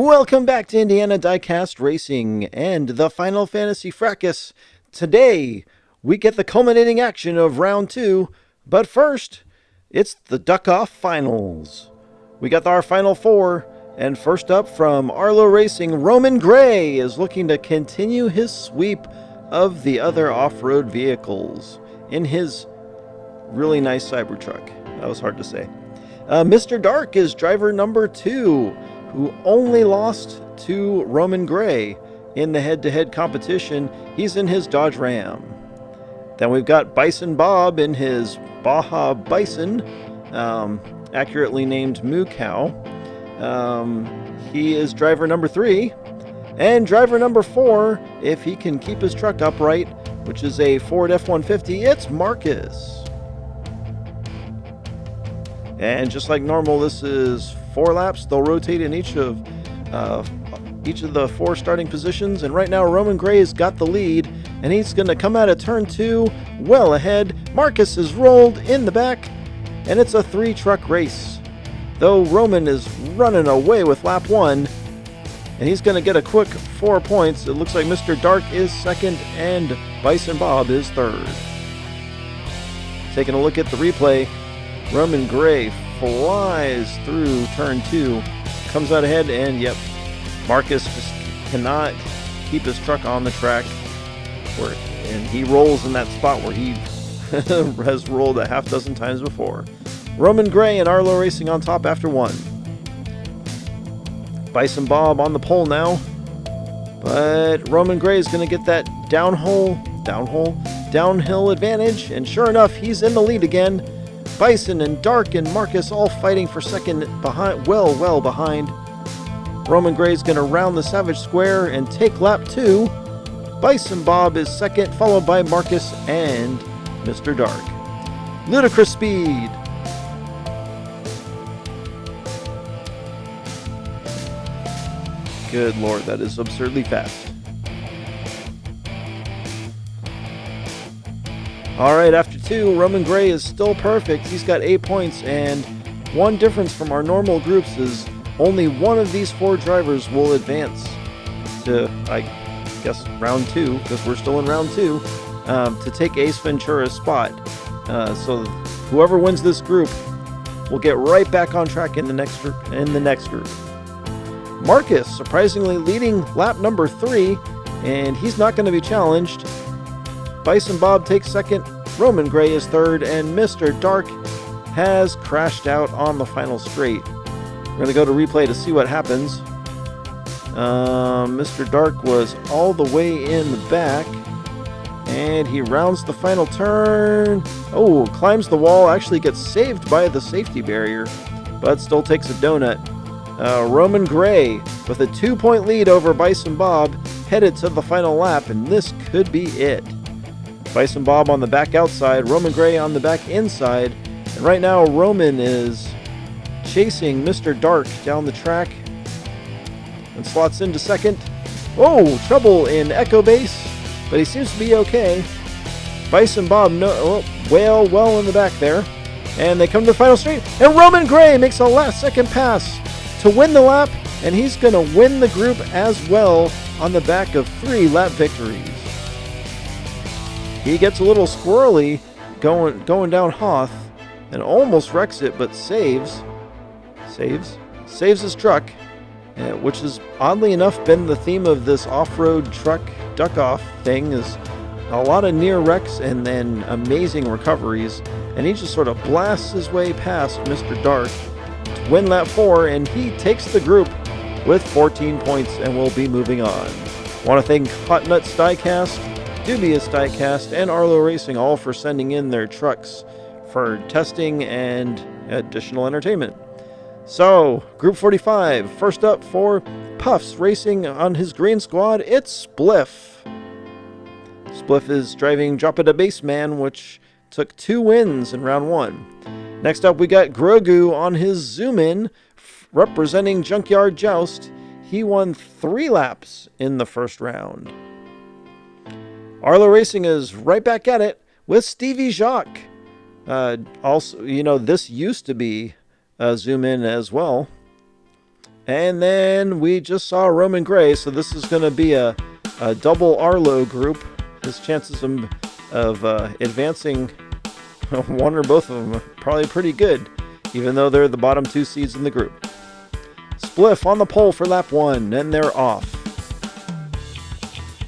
Welcome back to Indiana Diecast Racing and the Final Fantasy Fracas. Today, we get the culminating action of round 2, but first, it's the Duckoff Finals. We got our Final 4, and first up from Arlo Racing, Roman Gray is looking to continue his sweep of the other off-road vehicles in his really nice Cybertruck. That was hard to say. Mr. Dark is driver number 2, who only lost to Roman Gray in the head-to-head competition. He's in his Dodge Ram. Then we've got Bison Bob in his Baja Bison, accurately named Moo Cow. He is driver number 3. And driver number 4, if he can keep his truck upright, which is a Ford F-150, it's Marcus. And just like normal, this is 4 laps. They'll rotate in each of the 4 starting positions. And right now, Roman Gray has got the lead, and he's going to come out of turn 2 well ahead. Marcus is rolled in the back, and it's a 3-truck race. Though Roman is running away with lap 1, and he's going to get a quick 4 points. It looks like Mr. Dark is second, and Bison Bob is third. Taking a look at the replay, Roman Gray flies through turn 2, comes out ahead, and yep, Marcus just cannot keep his truck on the track, and he rolls in that spot where he has rolled a half dozen times before. Roman Gray and Arlo Racing on top after 1. Bison Bob on the pole now, but Roman Gray is going to get that downhill advantage, and sure enough, he's in the lead again. Bison and Dark and Marcus all fighting for second behind, well behind. Roman Gray's going to round the Savage Square and take lap 2. Bison Bob is second, followed by Marcus and Mr. Dark. Ludicrous speed. Good Lord, that is absurdly fast. Alright, after 2, Roman Gray is still perfect. He's got 8 points, and one difference from our normal groups is only one of these 4 drivers will advance to, I guess, round 2, because we're still in round 2, to take Ace Ventura's spot. So whoever wins this group will get right back on track in the next group. Marcus surprisingly leading lap number 3, and he's not going to be challenged. Bison Bob takes second, Roman Gray is third, and Mr. Dark has crashed out on the final straight. We're going to go to replay to see what happens. Mr. Dark was all the way in the back, and he rounds the final turn. Oh, climbs the wall, actually gets saved by the safety barrier, but still takes a donut. Roman Gray with a 2-point lead over Bison Bob headed to the final lap, and this could be it. Bison Bob on the back outside, Roman Gray on the back inside, and right now Roman is chasing Mr. Dark down the track and slots into second. Oh, trouble in Echo Base, but he seems to be okay. Bison Bob well in the back there, and they come to the final straight, and Roman Gray makes a last-second pass to win the lap, and he's going to win the group as well on the back of 3 lap victories. He gets a little squirrely going down Hoth and almost wrecks it, but saves his truck, which has oddly enough been the theme of this off-road truck duck-off thing, is a lot of near wrecks and then amazing recoveries, and he just sort of blasts his way past Mr. Dark to win lap 4, and he takes the group with 14 points and will be moving on. Want to thank Hot Nuts Diecast, Dubious Diecast, and Arlo Racing, all for sending in their trucks for testing and additional entertainment. So, Group 45, first up for Puffs Racing on his green squad, it's Spliff. Spliff is driving Drop It a Baseman, which took 2 wins in round 1. Next up, we got Grogu on his Zoom-In, representing Junkyard Joust. He won 3 laps in the first round. Arlo Racing is right back at it with Stevie Jacques. Also, this used to be Zoom-In as well. And then we just saw Roman Gray, so this is going to be a double Arlo group. His chances of advancing one or both of them are probably pretty good, even though they're the bottom 2 seeds in the group. Spliff on the pole for lap 1, and they're off.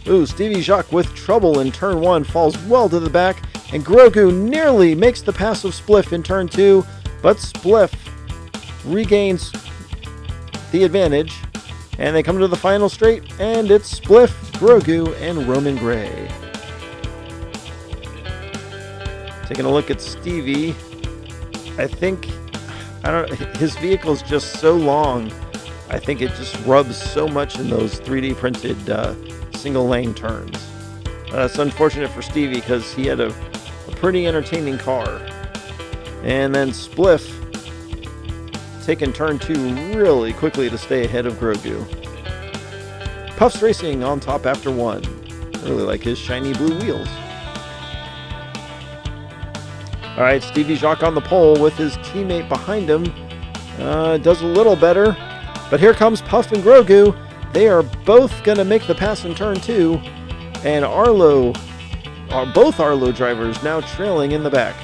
Ooh, Stevie Jacques with trouble in turn 1 falls well to the back, and Grogu nearly makes the pass of Spliff in turn 2, but Spliff regains the advantage, and they come to the final straight, and it's Spliff, Grogu, and Roman Gray. Taking a look at Stevie, his vehicle's just so long. I think it just rubs so much in those 3D printed single lane turns. It's unfortunate for Stevie because he had a pretty entertaining car. And then Spliff taking turn 2 really quickly to stay ahead of Grogu. Puffs Racing on top after 1. I really like his shiny blue wheels. Alright, Stevie Jacques on the pole with his teammate behind him. Does a little better. But here comes Puff and Grogu. They are both going to make the pass in turn 2. And both Arlo drivers now trailing in the back.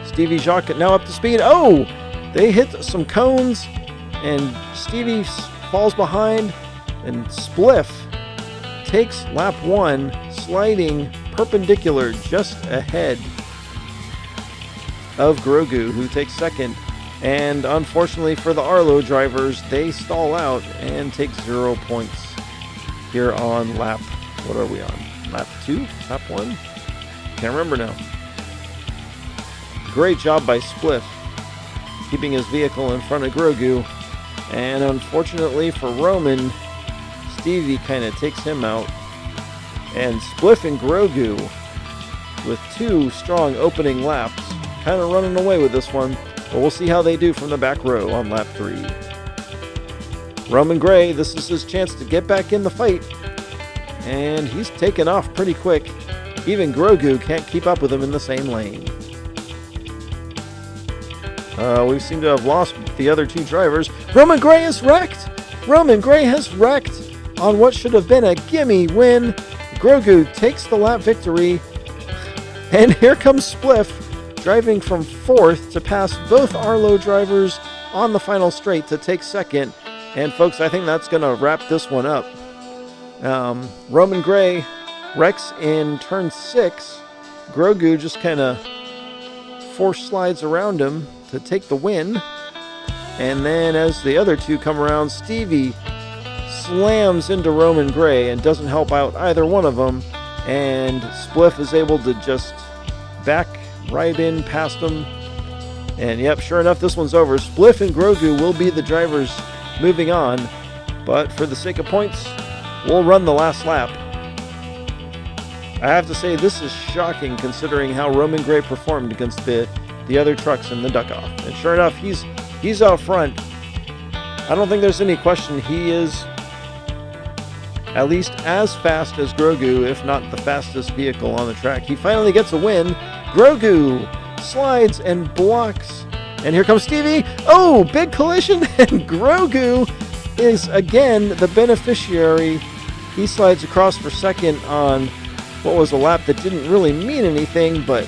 Stevie Jacques now up to speed. Oh! They hit some cones. And Stevie falls behind. And Spliff takes lap 1, sliding perpendicular just ahead of Grogu, who takes second. And unfortunately for the Arlo drivers, they stall out and take 0 points here on lap, what are we on? Lap 2? Lap 1? Can't remember now. Great job by Spliff, keeping his vehicle in front of Grogu. And unfortunately for Roman, Stevie kind of takes him out. And Spliff and Grogu, with 2 strong opening laps, kind of running away with this one, but we'll see how they do from the back row on lap 3. Roman Gray, this is his chance to get back in the fight, and he's taken off pretty quick. Even Grogu can't keep up with him in the same lane. We seem to have lost the other 2 drivers. Roman Gray is wrecked! Roman Gray has wrecked on what should have been a gimme win. Grogu takes the lap victory, and here comes Spliff, driving from 4th to pass both Arlo drivers on the final straight to take second. And folks, I think that's going to wrap this one up. Roman Gray wrecks in turn 6. Grogu just kind of force slides around him to take the win. And then as the other 2 come around, Stevie slams into Roman Gray and doesn't help out either one of them. And Spliff is able to just back right in past him. And yep, sure enough, this one's over. Spliff and Grogu will be the drivers moving on, but for the sake of points, we'll run the last lap. I have to say, this is shocking considering how Roman Gray performed against the other trucks in the Duckoff. And sure enough, he's out front. I don't think there's any question he is at least as fast as Grogu, if not the fastest vehicle on the track. He finally gets a win. Grogu slides and blocks. And here comes Stevie. Oh, big collision. And Grogu is again the beneficiary. He slides across for second on what was a lap that didn't really mean anything, but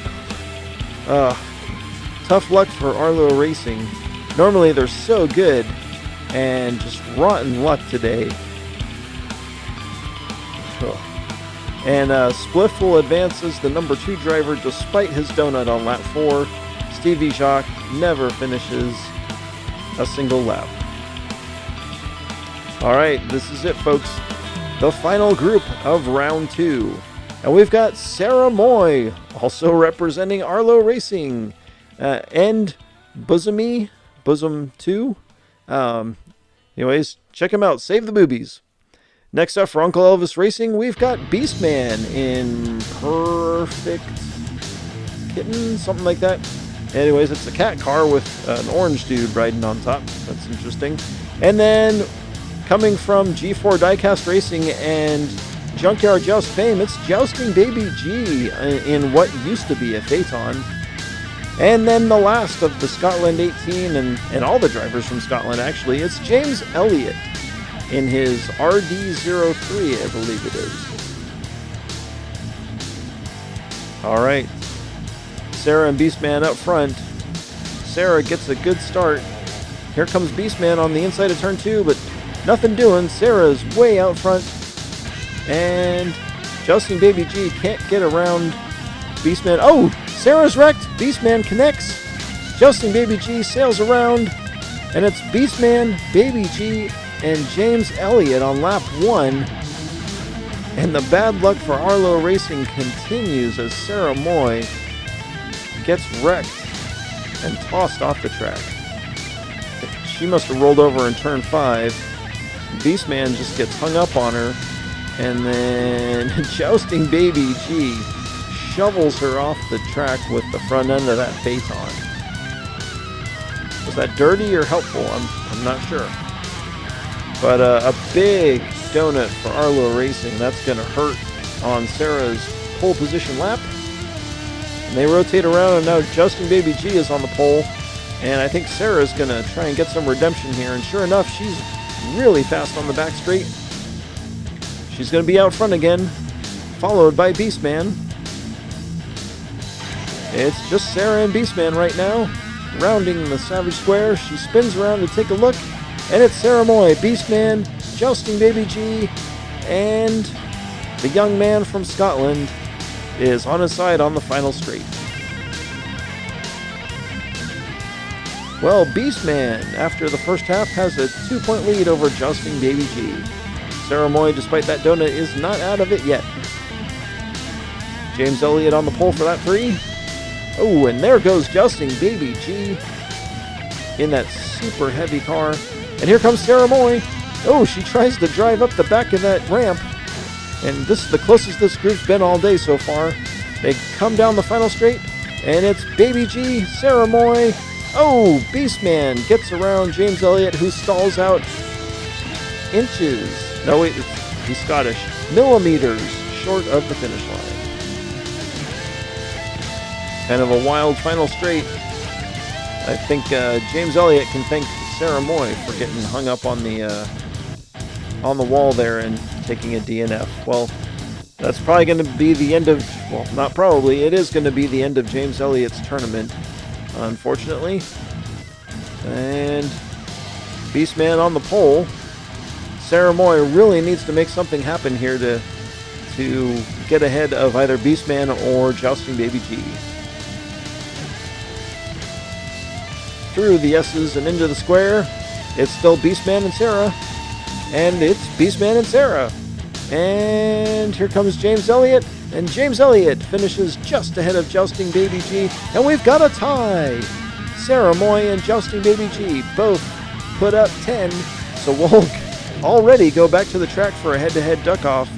tough luck for Arlo Racing. Normally they're so good, and just rotten luck today. And Spliff will advance as the number 2 driver despite his donut on lap 4. Stevie Jacques never finishes a single lap. Alright, this is it, folks. The final group of round 2. And we've got Sarah Moy, also representing Arlo Racing, and Bosom 2. Anyways, check him out. Save the boobies. Next up for Uncle Elvis Racing, we've got Beastman in Perfect Kitten, something like that. Anyways, it's a cat car with an orange dude riding on top. That's interesting. And then coming from G4 Diecast Racing and Junkyard Joust fame, it's Jousting Baby G in what used to be a Phaeton. And then the last of the Scotland 18, and all the drivers from Scotland, actually, it's James Elliott in his RD03, I believe it is. All right. Sarah and Beastman up front. Sarah gets a good start. Here comes Beastman on the inside of turn 2, but nothing doing. Sarah's way out front. And Justin Baby G can't get around Beastman. Oh, Sarah's wrecked. Beastman connects. Justin Baby G sails around. And it's Beastman, Baby G, and James Elliott on lap 1. And the bad luck for Arlo Racing continues as Sarah Moy gets wrecked and tossed off the track. She must have rolled over in turn 5. Beastman just gets hung up on her. And then Jousting Baby G shovels her off the track with the front end of that Phaeton. Was that dirty or helpful? I'm not sure. But a big donut for Arlo Racing. That's going to hurt on Sarah's pole position lap. And they rotate around, and now Justin Baby G is on the pole. And I think Sarah's going to try and get some redemption here. And sure enough, she's really fast on the back straight. She's going to be out front again, followed by Beastman. It's just Sarah and Beastman right now, rounding the Savage Square. She spins around to take a look, and it's Sarah Moy, Beastman, Jousting Baby G, and the young man from Scotland is on his side on the final straight. Well, Beastman, after the first half, has a 2-point lead over Jousting Baby G. Sarah Moy, despite that donut, is not out of it yet. James Elliott on the pole for that 3. Oh, and there goes Jousting Baby G in that super heavy car. And here comes Sarah Moy. Oh, she tries to drive up the back of that ramp. And this is the closest this group's been all day so far. They come down the final straight, and it's Baby G, Sarah Moy. Oh, Beastman gets around James Elliott, who stalls out inches. No, wait, he's Scottish. Millimeters short of the finish line. Kind of a wild final straight. I think James Elliott can thank Sarah Moy for getting hung up on the wall there and taking a DNF. Well, that's probably going to be the end of, well, not probably, it is going to be the end of James Elliott's tournament, unfortunately. And Beastman on the pole. Sarah Moy really needs to make something happen here to get ahead of either Beastman or Jousting Baby G. Through the S's and into the square, it's still Beastman and Sarah. And it's Beastman and Sarah. And here comes James Elliott. And James Elliott finishes just ahead of Jousting Baby G. And we've got a tie. Sarah Moy and Jousting Baby G both put up 10. So we'll already go back to the track for a head-to-head duck-off.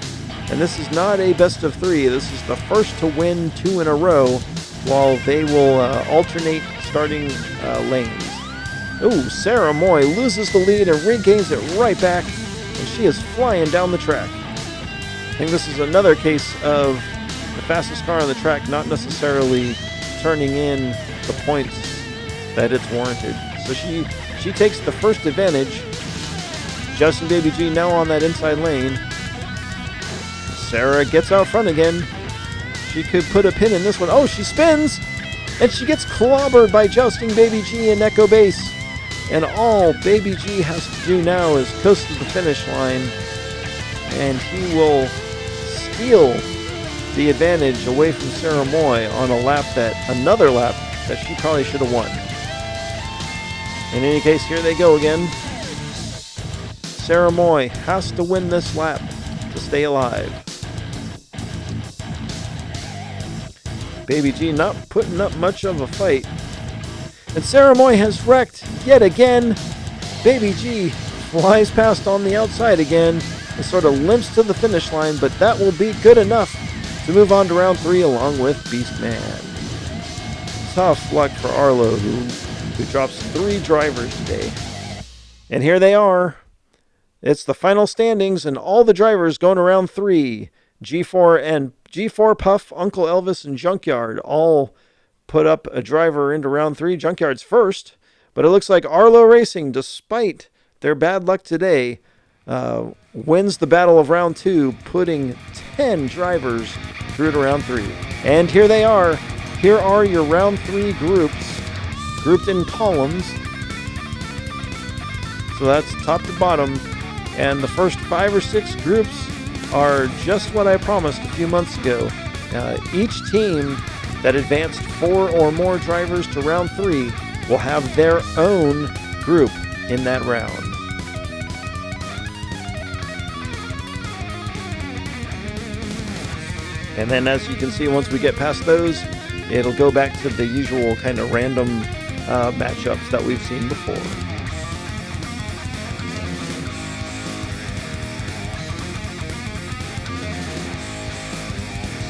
And this is not a best of 3. This is the first to win 2 in a row, while they will alternate starting lanes. Ooh, Sarah Moy loses the lead and regains it right back, and she is flying down the track. I think this is another case of the fastest car on the track not necessarily turning in the points that it's warranted. So she takes the first advantage. Justin Baby G now on that inside lane. Sarah gets out front again. She could put a pin in this one. Oh, she spins! And she gets clobbered by Jousting Baby G and Echo Base. And all Baby G has to do now is coast to the finish line. And he will steal the advantage away from Sarah Moy on another lap that she probably should have won. In any case, here they go again. Sarah Moy has to win this lap to stay alive. Baby G not putting up much of a fight. And Sarah Moy has wrecked yet again. Baby G flies past on the outside again and sort of limps to the finish line, but that will be good enough to move on to round 3 along with Beastman. Tough luck for Arlo, who drops 3 drivers today. And here they are. It's the final standings, and all the drivers going around 3. G4 Puff, Uncle Elvis, and Junkyard all put up a driver into round 3, Junkyard's first, but it looks like Arlo Racing, despite their bad luck today, wins the battle of round 2, putting 10 drivers through to round 3. And here they are. Here are your round 3 groups, grouped in columns. So that's top to bottom. And the first 5 or 6 groups are just what I promised a few months ago. Each team that advanced 4 or more drivers to round 3 will have their own group in that round. And then as you can see, once we get past those, it'll go back to the usual kind of random matchups that we've seen before.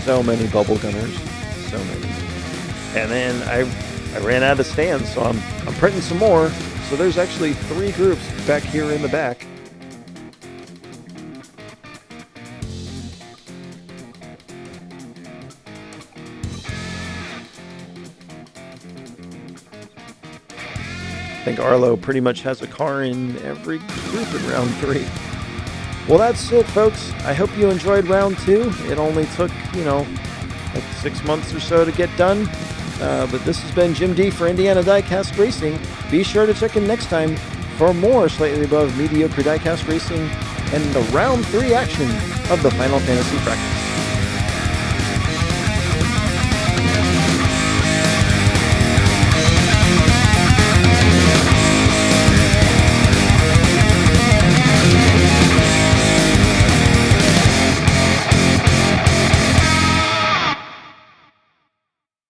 So many bubble gunners, so many. And then I ran out of stands, so I'm printing some more. So there's actually 3 groups back here in the back. I think Arlo pretty much has a car in every group in round 3. Well, that's it, folks. I hope you enjoyed round 2. It only took, like 6 months or so to get done. But this has been Jim D for Indiana Diecast Racing. Be sure to check in next time for more slightly above mediocre diecast racing and the round 3 action of the Final Fantasy Fracas.